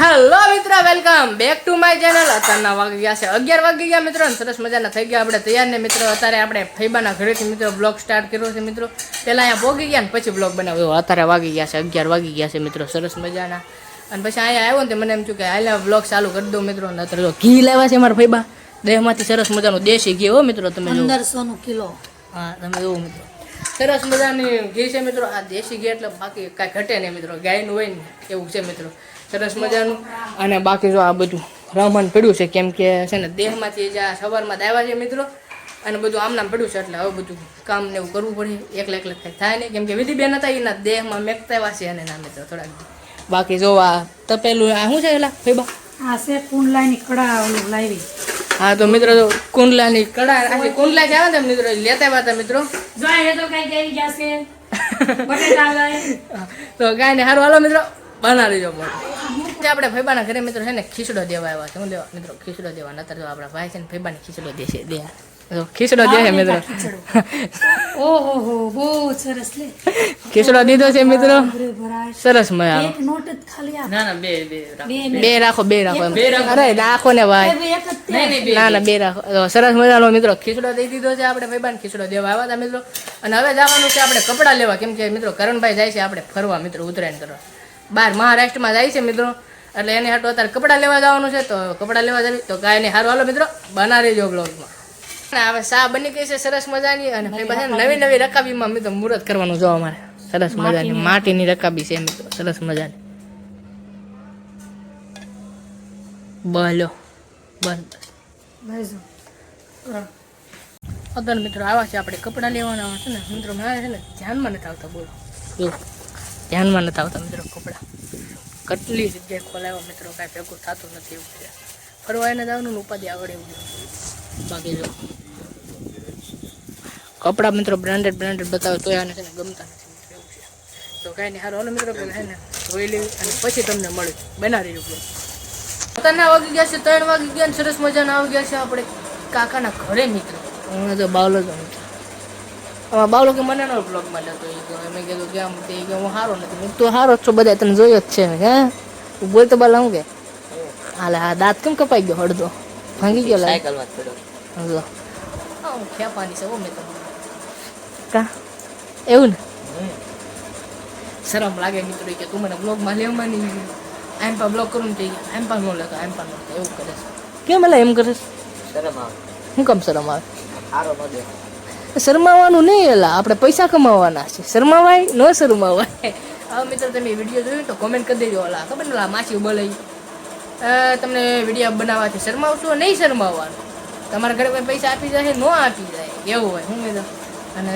Hello મિત્રો, welcome back to my channel. અત્યારના વાગી ગયા છે 11 વાગી ગયા મિત્રો. સરસ મજાના થઈ ગયા આપણે તૈયાર ને મિત્રો. અત્યારે આપણે ફૈબાના ઘરેથી મિત્રો બ્લોગ સ્ટાર્ટ કર્યો છે મિત્રો. પહેલાં અહીંયા પહોંચી ગયા ને પછી બ્લોગ બનાવ્યો. અત્યારે વાગી ગયા છે 11 વાગી ગયા છે મિત્રો. સરસ મજાના. અને પછી અહીંયા આવ્યો ને મને એમ થયું કે હાલ બ્લોગ ચાલુ કરી દઉં મિત્રો. ને અત્યારે ઘી લાવ્યા છે મારા ફૈબા દેહમાંથી. સરસ મજાનું દેશી ઘી હો મિત્રો. તમે 1500 કિલો. હા તમે જોવો મિત્રો, સરસ મજાની ઘી છે મિત્રો. આ દેશી ઘી એટલે બાકી કાંઈ ઘટે નહીં મિત્રો. ગાયનું હોય ને એવું છે મિત્રો. સરસ મજાનું. અને બાકી જો આ બધું રમણ પડ્યું છે કેમ કે છે ને દેહમાંથી જ આ સવારમાં જ આવ્યા છે મિત્રો. અને બધું આમનામ પડ્યું છે એટલે હવે બધું કામ ને એવું કરવું પડે. એકલા કંઈ થાય નહીં કેમ કે વિધિબેન હતા એના દેહમાં મેકતા આવ્યા છે અને ના મિત્રો થોડાક. બાકી જો આ તપેલું આ શું છે એલા ફેબા? આ છે કુંડલાની કડા ઓલું લાવી. હા તો મિત્રો જો કુંડલાની કડા આ કુંડલા છે આવ્યા હતા મિત્રો, લેતા આવ્યા હતા મિત્રો. જોઈ તો કઈ જઈ જશે બટેટા લાય તો કાંઈ નહીં, સારું હાલો મિત્રો બના લેજો. પણ આપણે ફૈબાના ઘરે મિત્રો છે ને ખીચડો દેવા આવ્યા છે. હું લેવા મિત્રો ખીચડો દેવા નતર જો આપણા ભાઈ છે ને ફૈબાને ખીચડો દેશે દે ખીચડો દે છે મિત્રો. ઓહો હો બહુ સરસ લે ખીચડો દીધો છે મિત્રો. સરસ મજા એક નોટ જ ખાલી આપ. ના ના બે રાખો એમ. અરે રાખો ને ભાઈ. એક જ તે. ના બે રાખો. તો સરસ મજાનો મિત્રો ખીચડો દઈ દીધો છે આપણે ફૈબાને. ખીચડો દેવા આવ્યા હતા મિત્રો. અને હવે જવાનું છે આપણે કપડાં લેવા કેમ કે મિત્રો કરણભાઈ જાય છે આપણે ફરવા મિત્રો, ઉત્તરાયણ કરવા બહાર મહારાષ્ટ્રમાં જાય છે મિત્રો. એટલે એને હાટું અત્યારે કપડાં લેવા જવાનું છે. તો કપડાં લેવા જવી તો કાંઈ નહીં, સારું હાલો મિત્રો બના રહેજો બ્લોગમાં. હવે સા બની ગઈ છે સરસ મજાની. અને નવી નવી રકાબીમાં મિત્રો મુહૂર્ત કરવાનું જો અમારે. સરસ મજાની માટીની રકાબી છે મિત્રો, સરસ મજાની. બોલો બંધ અત્યારે મિત્રો આવા છે આપણે કપડાં લેવાના છે ને મિત્રો. મારે છે ને ધ્યાનમાં નથી આવતા, બોલો ધ્યાનમાં નથી આવતા મિત્રો કપડાં. કેટલી જગ્યાએ ખોલાવ્યા મિત્રો, કાંઈ ભેગું થતું નથી એવું છે. ફરવા એને જવાનું ઉપાધિ આવડે એવું. બાકી જો કપડાં મિત્રો બ્રાન્ડેડ બતાવે તો આને છે ને ગમતા નથી મિત્રો એવું છે. તો કાંઈ નહીં, સારું હાલો મિત્રો પહેલાં છે ને ધોઈ લેવી અને પછી તમને મળી બના રહી ગયો. અત્યારના વાગી ગયા છે 3 વાગી ગયા. સરસ મજાના આવી ગયા છે આપણે કાકાના ઘરે મિત્રો. હું તો બાવલો જ મિત્રો. આમાં બાવલો કે મને નો બ્લોગમાં લેતો એ તો મેં કીધું કે આમ તે કે હું સારો નથી. હું તો સારો જ છું, બધા તને જોયો જ છે. હે બોલ તો બાલા હું કે હાલે હા દાંત કેમ કપાઈ ગયો? હળદો ભાંગી ગયો સાયકલમાં પડ્યો. હું ખેપાની છે મેં તો કા એવું ને શરમ લાગે મિત્રો કે તું મને બ્લોગમાં લેવામાં નહીં. આમ પણ બ્લોગ કરું ને આમ પણ ન લેતો આમ પણ ન લેતો એવું કરે છે. કેમ એટલે એમ કરે છે? શરમ આવે. શું કામ શરમ આવે? સારો ન દે. શરમાવાનું નહીં, એલા આપણે પૈસા કમાવાના છે. શરમાવાય ન શરમાવાય. હવે મિત્રો તમે વિડીયો જોયું તો કોમેન્ટ કરી દેજો. ઓલા ખબર ને માછી બોલાઈ તમને વિડીયો બનાવવાથી શરમાવશો નહીં શરમાવવાનું. તમારા ઘરે કોઈ પૈસા આપી જાય ન આપી જાય એવું હોય. હું કીધું અને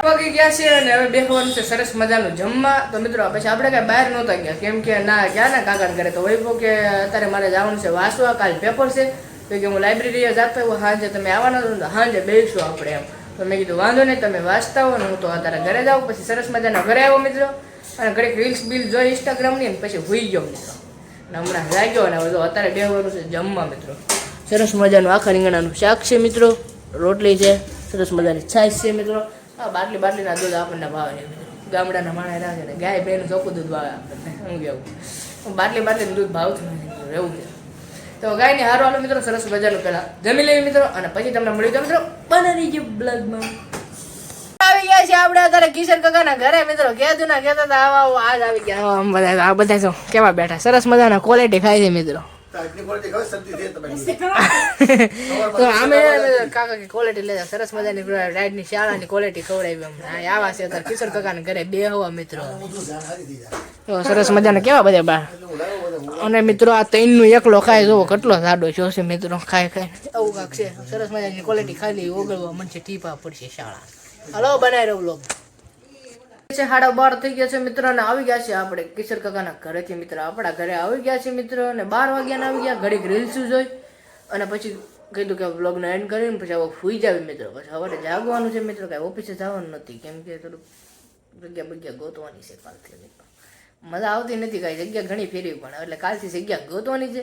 વાગી ગયા છે અને હવે બેસવાનું છે સરસ મજાનું જમવા. તો મિત્રો પછી આપણે કાંઈ બહાર નહોતા ગયા કેમ કે ના ગયા ને કાકા ઘરે. તો વૈભવ કે અત્યારે મારે જવાનું છે વાંચવા, કાલ પેપર છે. તો કે હું લાઇબ્રેરી જતો હોય સાંજે તમે આવવાના છો તો સાંજે બેસીશું આપણે એમ. તો મેં કીધું વાંધો નહીં તમે વાંચતા હો ને હું તો અત્યારે ઘરે જાઉં. પછી સરસ મજાના ઘરે આવ્યો મિત્રો. અને ઘડીક રીલ્સ બિલ જોઈ ઇન્સ્ટાગ્રામની ને પછી હોઈ ગયો મિત્રો. અને હમણાં જાગ્યો અને હવે અત્યારે બેસવાનું છે જમવા મિત્રો. સરસ મજાનું આખા રીંગણાનું શાક છે મિત્રો, રોટલી છે, સરસ મજાની છાશ છે મિત્રો. હા બાટલીના દૂધ આપણને ભાવે છે મિત્રો. ગામડાના માણસ રાખે ને ગાય બેનું ચોખ્ખું દૂધ ભાવે આપણને. હું કેવું બાટલીનું દૂધ ભાવતું નથી મિત્રો એવું છે. તો ગાયને હારો હાલો મિત્રો સરસ મજાનું પહેલાં જમી લેવી મિત્રો. અને પછી તમને મળી જાવ મિત્રો બનાવી ગયું બ્લોગમાં. આવી ગયા છે આપણે અત્યારે કિશન કાકાના ઘરે મિત્રો. કહેતું ના કહેતા હતા આવા આજ આવી ગયા. આ બધા જો કેવા બેઠા સરસ મજાના ક્વોલિટી ખાય છે મિત્રો. તો અમે કાકા ક્વોલિટી લેતા સરસ મજાની રાઈડની શાળાની ક્વોલિટી ખવડાવી હમણાં આવા છે અત્યારે કિશોર કાકાના ઘરે બે હવા મિત્રો. સરસ મજાના કેવા બધા બાર. અને મિત્રો આ 3નું એકલો ખાય જોવો કેટલો સાડો છે મિત્રો. ખાય આવું કાંક છે. સરસ મજાની ક્વોલિટી ખાલી ઓગળવા મનશે ટીપા પડશે શાળા. હલો બનાવી રહ્યો બ્લોગ. 12:30 થઈ ગયા છે મિત્રો. અને આવી ગયા છે આપણે કિશોર કાકાના ઘરેથી મિત્રો. આપણા ઘરે આવી ગયા છે મિત્રો. અને 12 વાગ્યાના આવી ગયા. ઘડીક રીલ્સ જોઈ અને પછી કીધું કે બ્લોગનો એન્ડ કરીને પછી હવે સુઈ જાવ મિત્રો. પછી હવે જાગવાનું છે મિત્રો. કાંઈ ઓફિસે જવાનું નથી કેમ કે થોડુંક જગ્યા ગોતવાની છે કાલથી. મજા આવતી નથી કાંઈ, જગ્યા ઘણી ફેરવી પણ એટલે કાલથી જગ્યા ગોતવાની છે.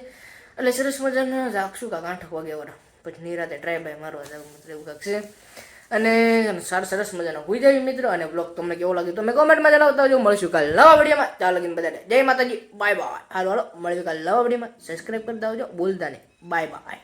એટલે સરસ મજાના જાગશું કાંક 8 વાગ્યા પછી નિરાતે ટ્રાય બાય મારવા જવું મિત્રો એવું કાંક છે. અને સારા સરસ મજાનો હોઈ જાય મિત્રો. અને બ્લોગ તમને કેવો લાગ્યો તમે કોમેન્ટમાં જણાવતા આવજો. મળશું કાલે નવા વિડીયોમાં. ચાલો લગીને બધાને જય માતાજી, બાય બાય. હાલો મળીશું કાલે નવા વિડીયોમાં. સબસ્ક્રાઈબ કરતા આવજો, ભૂલતા નહીં. Bye bye.